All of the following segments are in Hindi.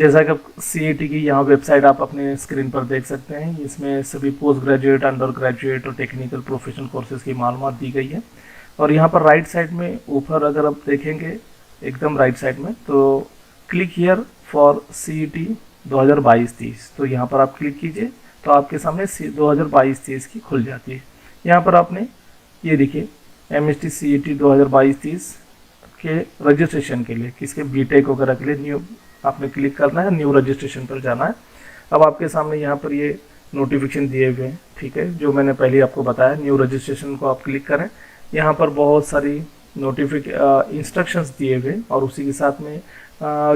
जैसा कि CET की यहाँ वेबसाइट आप अपने स्क्रीन पर देख सकते हैं, इसमें सभी पोस्ट ग्रेजुएट, अंडर ग्रेजुएट और टेक्निकल प्रोफेशनल कोर्सेज की मालूमात दी गई है। और यहाँ पर राइट साइड में ऊपर अगर आप देखेंगे एकदम राइट साइड में, तो क्लिक हियर फॉर CET 2022-30, तो यहाँ पर आप क्लिक कीजिए तो आपके सामने 2022-30 की खुल जाती है। यहाँ पर आपने ये देखिए MST CET 2022-30 के रजिस्ट्रेशन के लिए, किसके बीटेक वगैरह के लिए न्यू आपने क्लिक करना है, न्यू रजिस्ट्रेशन पर जाना है। अब आपके सामने यहाँ पर ये नोटिफिकेशन दिए हुए हैं, ठीक है, जो मैंने पहले आपको बताया। न्यू रजिस्ट्रेशन को आप क्लिक करें, यहाँ पर बहुत सारी इंस्ट्रक्शंस दिए हुए हैं, और उसी के साथ में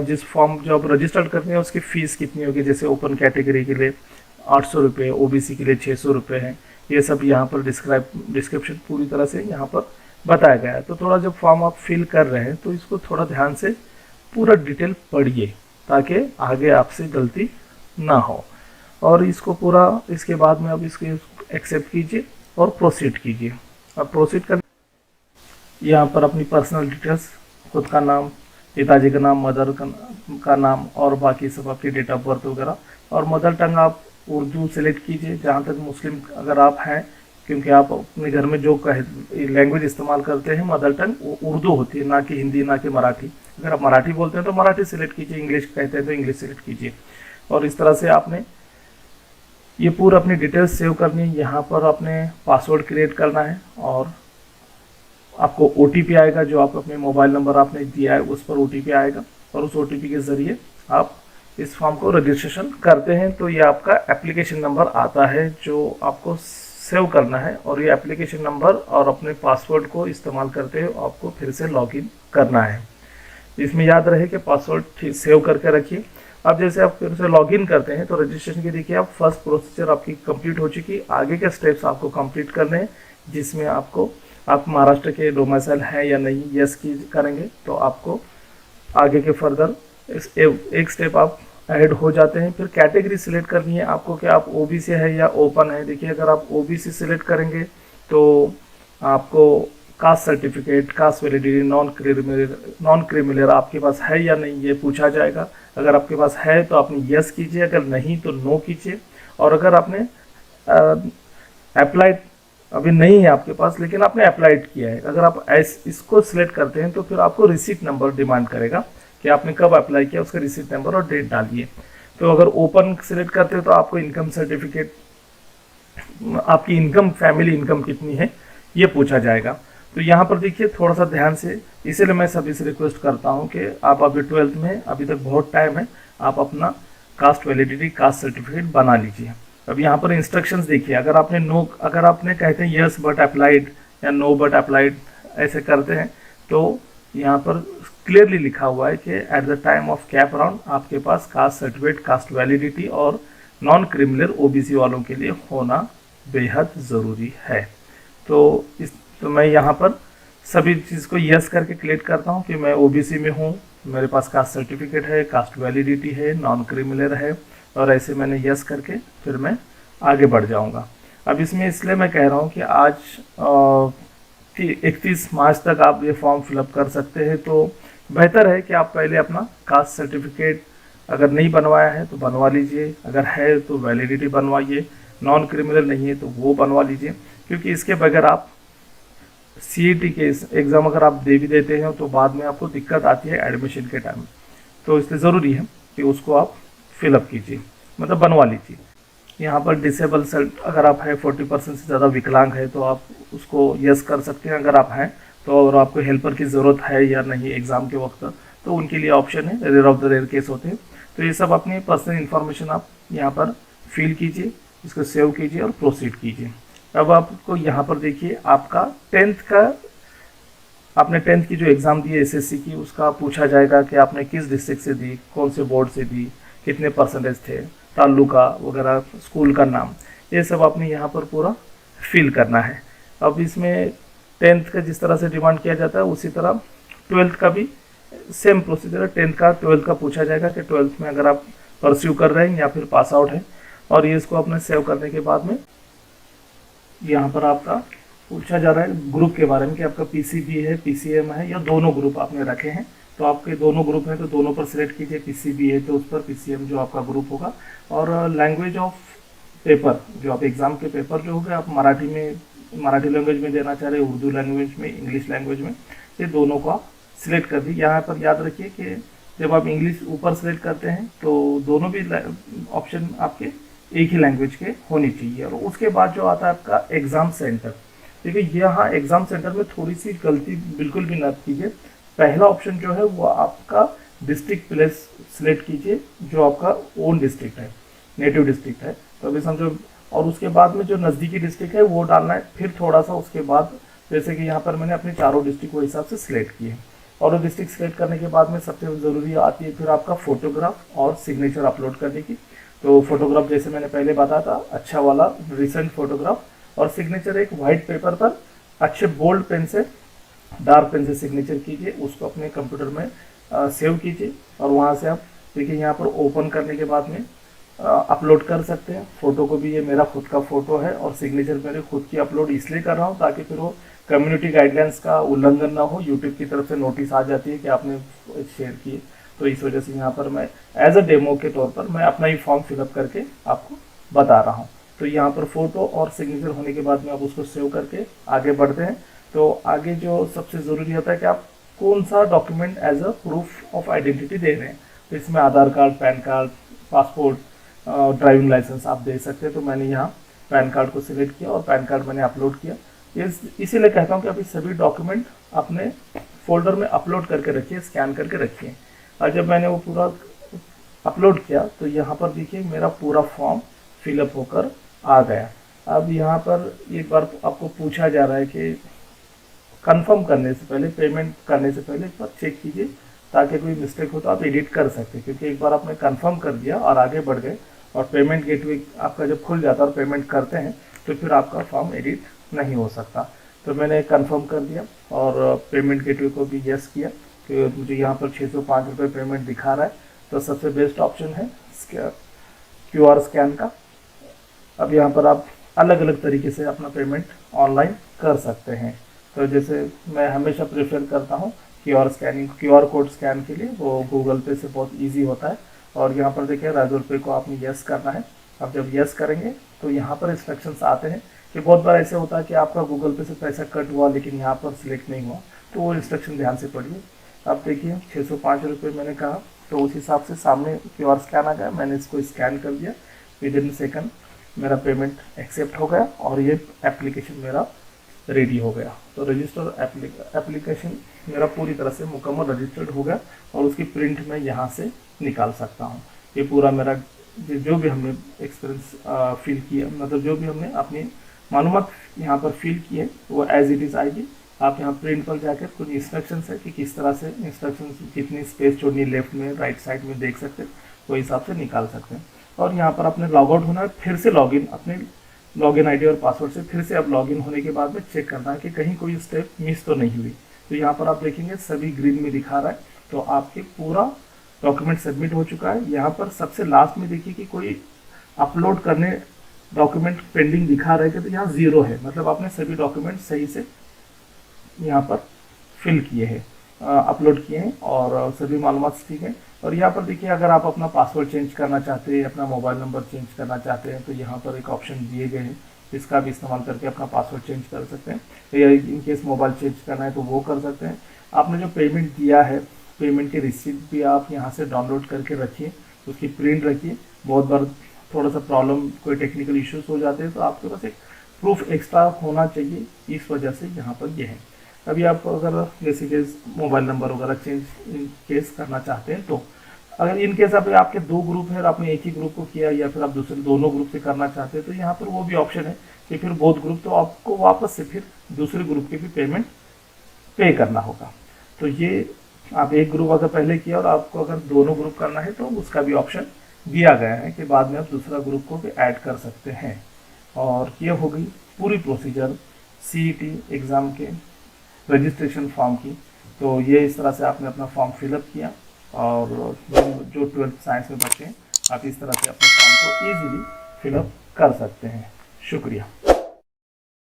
जिस फॉर्म जो आप रजिस्टर्ड करते हैं उसकी फ़ीस कितनी होगी। जैसे ओपन कैटेगरी के लिए 800 रुपये, OBC के लिए 600 रुपये है। ये सब यहाँ पर डिस्क्रिप्शन पूरी तरह से यहाँ पर बताया गया है। तो थोड़ा जब फॉर्म आप फिल कर रहे हैं तो इसको थोड़ा ध्यान से पूरा डिटेल पढ़िए, ताकि आगे आपसे गलती ना हो। और इसको पूरा, इसके बाद में अब इसको एक्सेप्ट कीजिए और प्रोसीड कीजिए। अब प्रोसीड कर, यहाँ पर अपनी पर्सनल डिटेल्स, खुद का नाम, पिताजी का नाम, मदर का नाम और बाकी सब आपकी डेट ऑफ बर्थ वगैरह। और मदर टंग आप उर्दू सेलेक्ट कीजिए, जहाँ तक मुस्लिम अगर आप हैं, क्योंकि आप अपने घर में जो लैंग्वेज इस्तेमाल करते हैं मदर टंग वो उर्दू होती है, ना कि हिंदी, ना कि मराठी। अगर आप मराठी बोलते हैं तो मराठी सेलेक्ट कीजिए, इंग्लिश कहते हैं तो इंग्लिश सेलेक्ट कीजिए। और इस तरह से आपने ये पूरा अपनी डिटेल्स सेव करनी है। यहाँ पर आपने पासवर्ड क्रिएट करना है, और आपको OTP आएगा, जो आप अपने मोबाइल नंबर आपने दिया है उस पर OTP आएगा, और उस OTP के ज़रिए आप इस फॉर्म को रजिस्ट्रेशन करते हैं। तो ये आपका एप्लीकेशन नंबर आता है जो आपको सेव करना है, और ये एप्लीकेशन नंबर और अपने पासवर्ड को इस्तेमाल करते हुए आपको फिर से लॉगिन करना है। इसमें याद रहे कि पासवर्ड सेव करके रखिए। अब जैसे आप फिर से लॉगिन करते हैं तो रजिस्ट्रेशन की देखिए आप फर्स्ट प्रोसीजर आपकी कंप्लीट हो चुकी। आगे के स्टेप्स आपको कंप्लीट करने हैं, जिसमें आपको, आप महाराष्ट्र के डोमिसाइल हैं या नहीं, यस की करेंगे तो आपको आगे के फर्दर एक स्टेप आप ऐड हो जाते हैं। फिर कैटेगरी सिलेक्ट करनी है आपको कि आप OBC है या ओपन है। देखिए अगर आप OBC सिलेक्ट करेंगे तो आपको caste certificate, cast validity, non criminal आपके पास है या नहीं ये पूछा जाएगा। अगर आपके पास है तो आपने यस कीजिए, अगर नहीं तो नो कीजिए। और अगर आपने अप्लाइड अभी नहीं है आपके पास लेकिन आपने अप्लाइड किया है, अगर आप इसको सिलेक्ट करते हैं तो फिर आपको रिसीट नंबर डिमांड करेगा कि आपने कब अप्लाई किया, उसका रिसीट नंबर और डेट डालिए। तो अगर ओपन सिलेक्ट करते हैं तो आपको इनकम सर्टिफिकेट, आपकी इनकम, फैमिली इनकम कितनी है ये पूछा जाएगा। तो यहाँ पर देखिए थोड़ा सा ध्यान से, इसीलिए मैं सभी से रिक्वेस्ट करता हूँ कि आप अभी 12th में, अभी तक बहुत टाइम है, आप अपना कास्ट वैलिडिटी, कास्ट सर्टिफिकेट बना लीजिए। अब यहाँ पर इंस्ट्रक्शंस देखिए, अगर आपने कहते हैं यस बट अप्लाइड या नो बट अप्लाइड ऐसे करते हैं, तो यहाँ पर क्लियरली लिखा हुआ है कि at the time of cap round आपके पास कास्ट सर्टिफिकेट, कास्ट वैलिडिटी और नॉन क्रिमिनल OBC वालों के लिए होना बेहद ज़रूरी है। तो मैं यहाँ पर सभी चीज़ को यस करके क्लिक करता हूँ कि मैं OBC में हूँ, मेरे पास कास्ट सर्टिफिकेट है, कास्ट वैलिडिटी है, नॉन क्रिमिनल है, और ऐसे मैंने यस करके फिर मैं आगे बढ़ जाऊँगा। अब इसमें इसलिए मैं कह रहा हूँ कि आज 31 मार्च तक आप ये फॉर्म फिलअप कर सकते हैं। तो बेहतर है कि आप पहले अपना कास्ट सर्टिफिकेट अगर नहीं बनवाया है तो बनवा लीजिए, अगर है तो वैलिडिटी बनवाइए, नॉन क्रिमिनल नहीं है तो वो बनवा लीजिए, क्योंकि इसके बगैर आप CET के एग्ज़ाम अगर आप दे भी देते हैं तो बाद में आपको दिक्कत आती है एडमिशन के टाइम। तो इसलिए ज़रूरी है कि उसको आप फिलअप कीजिए, मतलब बनवा लीजिए। यहाँ पर डिसेबल सेल्फ, अगर आप हैं 40% से ज़्यादा विकलांग है तो आप उसको यस कर सकते हैं अगर आप हैं तो, और आपको हेल्पर की ज़रूरत है या नहीं एग्ज़ाम के वक्त, तो उनके लिए ऑप्शन है, rare of the rare case होते हैं। तो ये सब अपनी पर्सनल इन्फॉर्मेशन आप यहाँ पर फिल कीजिए, इसको सेव कीजिए और प्रोसीड कीजिए। अब आपको यहाँ पर देखिए आपका 10th का, आपने 10th की जो एग्ज़ाम दी है SSC की, उसका पूछा जाएगा कि आपने किस डिस्ट्रिक्ट से दी, कौन से बोर्ड से दी, कितने परसेंटेज थे, तालुका वगैरह, स्कूल का नाम, ये सब आपने यहाँ पर पूरा फिल करना है। अब इसमें 10th का जिस तरह से डिमांड किया जाता है उसी तरह 12th का भी सेम प्रोसीजर है। 10th का 12th का पूछा जाएगा कि 12th में अगर आप परस्यू कर रहे हैं या फिर पास आउट हैं, और ये इसको अपने सेव करने के बाद में यहाँ पर आपका पूछा जा रहा है ग्रुप के बारे में कि आपका PCB है, PCM है या दोनों ग्रुप आपने रखे हैं, तो आपके दोनों ग्रुप हैं तो दोनों पर सिलेक्ट कीजिए, पीसीबी है तो उस पर, पीसीएम जो आपका ग्रुप होगा। और लैंग्वेज ऑफ पेपर, जो आप एग्ज़ाम के पेपर जो होंगे आप मराठी लैंग्वेज में देना चाह रहे हैं, उर्दू लैंग्वेज में, इंग्लिश लैंग्वेज में, ये दोनों को आप सिलेक्ट कर दी। यहाँ पर याद रखिए कि जब आप इंग्लिश ऊपर सेलेक्ट करते हैं तो दोनों भी ऑप्शन आपके एक ही लैंग्वेज के होनी चाहिए। और उसके बाद जो आता है आपका एग्ज़ाम सेंटर, देखिए यहाँ एग्ज़ाम सेंटर में थोड़ी सी गलती बिल्कुल भी ना कीजिए। पहला ऑप्शन जो है वो आपका डिस्ट्रिक्ट प्लेस सिलेक्ट कीजिए, जो आपका ओन डिस्ट्रिक्ट है, नेटिव डिस्ट्रिक्ट है, तो अभी समझो। और उसके बाद में जो नज़दीकी डिस्ट्रिक्ट है वो डालना है। फिर थोड़ा सा उसके बाद, जैसे कि यहाँ पर मैंने अपने चारों डिस्ट्रिक्ट को हिसाब से सिलेक्ट किए, और वो डिस्ट्रिक्ट सेलेक्ट करने के बाद में सबसे ज़रूरी आती है फिर आपका फोटोग्राफ और सिग्नेचर अपलोड करने की। तो फोटोग्राफ जैसे मैंने पहले बताया था, अच्छा वाला रिसेंट फोटोग्राफ, और सिग्नेचर एक वाइट पेपर पर अच्छे बोल्ड पेन से, डार्क पेन से सिग्नेचर कीजिए, उसको अपने कंप्यूटर में सेव कीजिए। और वहाँ से आप देखिए यहाँ पर ओपन करने के बाद में अपलोड कर सकते हैं फ़ोटो को भी। ये मेरा खुद का फ़ोटो है और सिग्नेचर मेरे खुद की अपलोड इसलिए कर रहा हूँ ताकि फिर वो कम्युनिटी गाइडलाइंस का उल्लंघन ना हो। यूट्यूब की तरफ से नोटिस आ जाती है कि आपने शेयर किए, तो इस वजह से यहाँ पर मैं एज अ डेमो के तौर पर मैं अपना ही फॉर्म फिलअप करके आपको बता रहा हूँ। तो यहाँ पर फ़ोटो और सिग्नेचर होने के बाद में आप उसको सेव करके आगे बढ़ते हैं। तो आगे जो सबसे ज़रूरी होता है कि आप कौन सा document as a proof of identity दे रहे हैं। तो इसमें Aadhaar card, PAN card, passport, driving license आप दे सकते हैं। तो मैंने यहाँ पैन कार्ड को सिलेक्ट किया और पैन कार्ड मैंने अपलोड किया। इसीलिए कहता हूँ कि अभी सभी डॉक्यूमेंट अपने फोल्डर में अपलोड करके रखिए, स्कैन करके रखिए। और जब मैंने वो पूरा अपलोड किया तो यहाँ पर देखिए मेरा पूरा फॉर्म फिलअप होकर आ गया। अब यहाँ पर एक बार आपको पूछा जा रहा है कि कंफर्म करने से पहले, पेमेंट करने से पहले एक बार चेक कीजिए, ताकि कोई मिस्टेक हो तो आप एडिट कर सकते हैं। क्योंकि एक बार आपने कंफर्म कर दिया और आगे बढ़ गए और पेमेंट गेटवे आपका जब खुल जाता है और पेमेंट करते हैं तो फिर आपका फॉर्म एडिट नहीं हो सकता। तो मैंने कंफर्म कर दिया और पेमेंट गेटवे को भी यस किया कि मुझे यहाँ पर 605 रुपये पेमेंट दिखा रहा है। तो सबसे बेस्ट ऑप्शन है QR स्कैन का। अब यहाँ पर आप अलग अलग तरीके से अपना पेमेंट ऑनलाइन कर सकते हैं। तो जैसे मैं हमेशा प्रेफर करता हूँ QR कोड स्कैन के लिए, वो गूगल पे से बहुत इजी होता है। और यहाँ पर देखिए ₹2 को आपने यस करना है। अब जब यस करेंगे तो यहाँ पर इंस्ट्रक्शंस आते हैं कि बहुत बार ऐसे होता है कि आपका गूगल पे से पैसा कट हुआ लेकिन यहाँ पर सिलेक्ट नहीं हुआ, तो वो इंस्ट्रक्शन ध्यान से पढ़िए। अब देखिए 605 रुपये मैंने कहा, तो उस हिसाब से सामने QR स्कैन आ गया। मैंने इसको स्कैन कर दिया, विदिन सेकंड मेरा पेमेंट एक्सेप्ट हो गया और ये एप्लीकेशन मेरा रेडी हो गया। तो रजिस्टर एप्लीकेशन मेरा पूरी तरह से मुकम्मल रजिस्टर्ड हो गया और उसकी प्रिंट मैं यहाँ से निकाल सकता हूँ। ये पूरा मेरा जो भी हमने एक्सपीरियंस फील किया, मतलब जो भी हमने अपनी मालूमात यहाँ पर फिल किए वो एज इट इज़ आएगी। आप यहाँ प्रिंट पर जाकर कुछ इंस्ट्रक्शंस है कि किस तरह से इंस्ट्रक्शंस, कितनी स्पेस छोड़नी लेफ्ट में, राइट साइड में देख सकते हैं, वो हिसाब से निकाल सकते हैं। और यहाँ पर अपने लॉग आउट होना है, फिर से लॉगिन, अपने लॉगिन आईडी और पासवर्ड से फिर से अब लॉगिन होने के बाद में चेक करना है कि कहीं कोई स्टेप मिस तो नहीं हुई। तो यहाँ पर आप देखेंगे सभी ग्रीन में दिखा रहा है, तो आपके पूरा डॉक्यूमेंट सबमिट हो चुका है। यहाँ पर सबसे लास्ट में देखिए कि कोई अपलोड करने डॉक्यूमेंट पेंडिंग दिखा रहे थे, तो यहाँ 0 है, मतलब आपने सभी डॉक्यूमेंट सही से यहाँ पर फिल किए हैं, अपलोड किए हैं और सभी मालूमात ठीक है। और यहाँ पर देखिए अगर आप अपना पासवर्ड चेंज करना चाहते हैं, अपना मोबाइल नंबर चेंज करना चाहते हैं, तो यहाँ पर एक ऑप्शन दिए गए हैं, इसका भी इस्तेमाल करके अपना पासवर्ड चेंज कर सकते हैं। या इन केस मोबाइल चेंज करना है तो वो कर सकते हैं। आपने जो पेमेंट दिया है, पेमेंट की रिसीप्ट भी आप यहाँ से डाउनलोड करके रखिए, उसकी प्रिंट रखिए। बहुत बार थोड़ा सा प्रॉब्लम, कोई टेक्निकल इश्यूज हो जाते हैं तो आपके पास एक प्रूफ एक्स्ट्रा होना चाहिए, इस वजह से यहाँ पर ये है। अभी आप अगर जैसे कि मोबाइल नंबर वगैरह चेंज इन केस करना चाहते हैं, तो अगर इन केस आप आपके 2 ग्रुप है और आपने एक ही ग्रुप को किया या फिर आप दूसरे दोनों ग्रुप से करना चाहते हैं, तो यहाँ पर वो भी ऑप्शन है कि फिर बोथ ग्रुप, तो आपको वापस से फिर दूसरे ग्रुप की भी पेमेंट पे करना होगा। तो ये आप एक ग्रुप अगर पहले किया और आपको अगर दोनों ग्रुप करना है तो उसका भी ऑप्शन दिया गया है कि बाद में आप दूसरा ग्रुप को भी ऐड कर सकते हैं। और ये हो गई पूरी प्रोसीजर CET एग्ज़ाम के रजिस्ट्रेशन फॉर्म की। तो ये इस तरह से आपने अपना फॉर्म फिलअप किया और जो 12th साइंस में बच्चे हैं, आप इस तरह से अपने फॉर्म को ईजिली फिलअप कर सकते हैं। शुक्रिया।